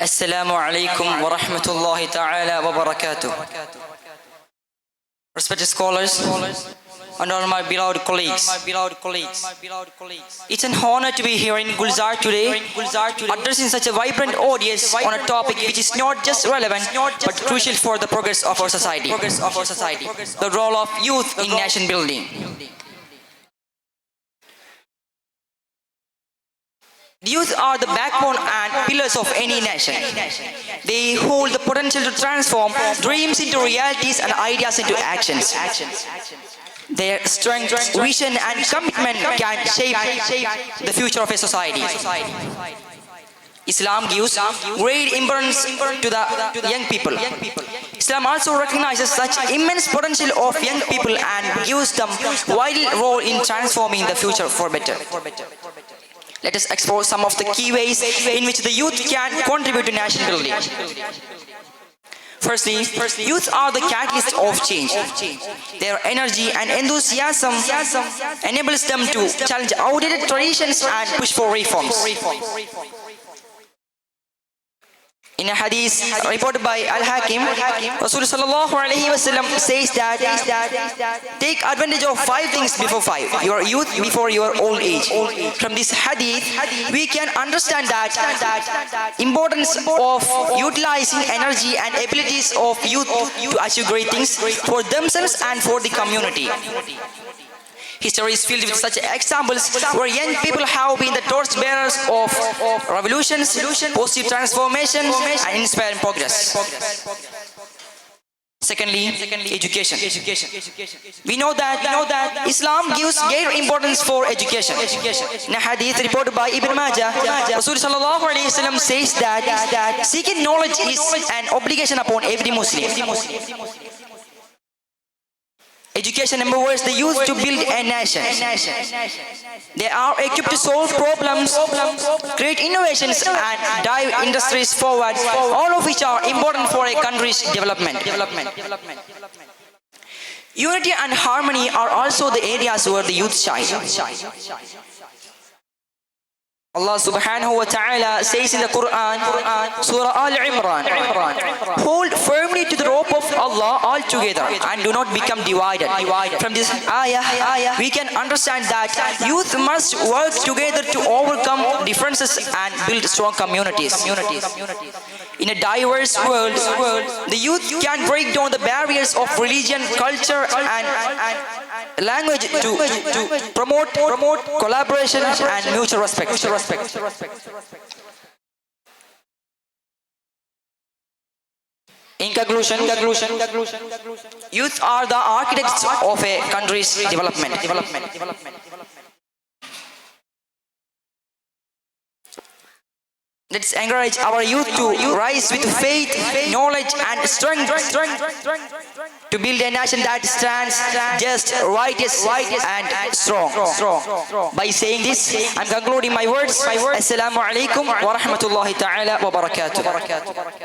Assalamu alaikum wa rahmatullahi ta'ala wa barakatuh. Respected scholars and all my beloved colleagues, it's an honor to be here in Gulzar today, addressing such a vibrant audience on a topic which is not just relevant but crucial for the progress of our society, the role of youth in nation building. The youth are the backbone and pillars of any nation. They hold the potential to transform dreams into realities and ideas into actions. Their strength, vision and commitment can shape the future of a society. Islam gives great importance to the young people. Islam also recognizes such immense potential of young people and gives them vital role in transforming the future for better. Let us explore some of the key ways in which the youth can contribute to nation building. Firstly, youth are the catalyst of change. Their energy and enthusiasm enables them to challenge outdated traditions and push for reforms. In a hadith reported by Al-Hakim, Rasulullah sallallahu alaihi wasallam says that take advantage of 5 things before 5, your youth before your old age. From this hadith, we can understand that importance of utilizing energy and abilities of youth to achieve great things for themselves and for the community. History is filled with such examples where young people have been the torchbearers of revolutions, positive transformation, and inspiring progress. Secondly, education. We know that Islam gives great importance for education. In a hadith reported by Ibn Majah, Rasulullah sallallahu alaihi wasallam says that seeking knowledge is an obligation upon every Muslim. Education empowers the youth to build a nation. They are equipped to solve problems, create innovations and drive industries forward, all of which are important for a country's development. Unity and harmony are also the areas where the youth shine. Allah subhanahu wa ta'ala says in the Quran, Surah Al-Imran, hold firmly to the rope of Allah all together and do not become divided. From this ayah, we can understand that youth must work together to overcome differences and build strong communities. In a diverse world, the youth can break down the barriers of religion, culture and language to promote collaboration and mutual respect. In conclusion, youth are the architects of a country's development. Let's encourage our youth to rise with faith, knowledge and strength to build a nation that stands just, righteous and strong. By saying this, I'm concluding my words. Assalamu alaikum wa rahmatullahi ta'ala wa barakatuh.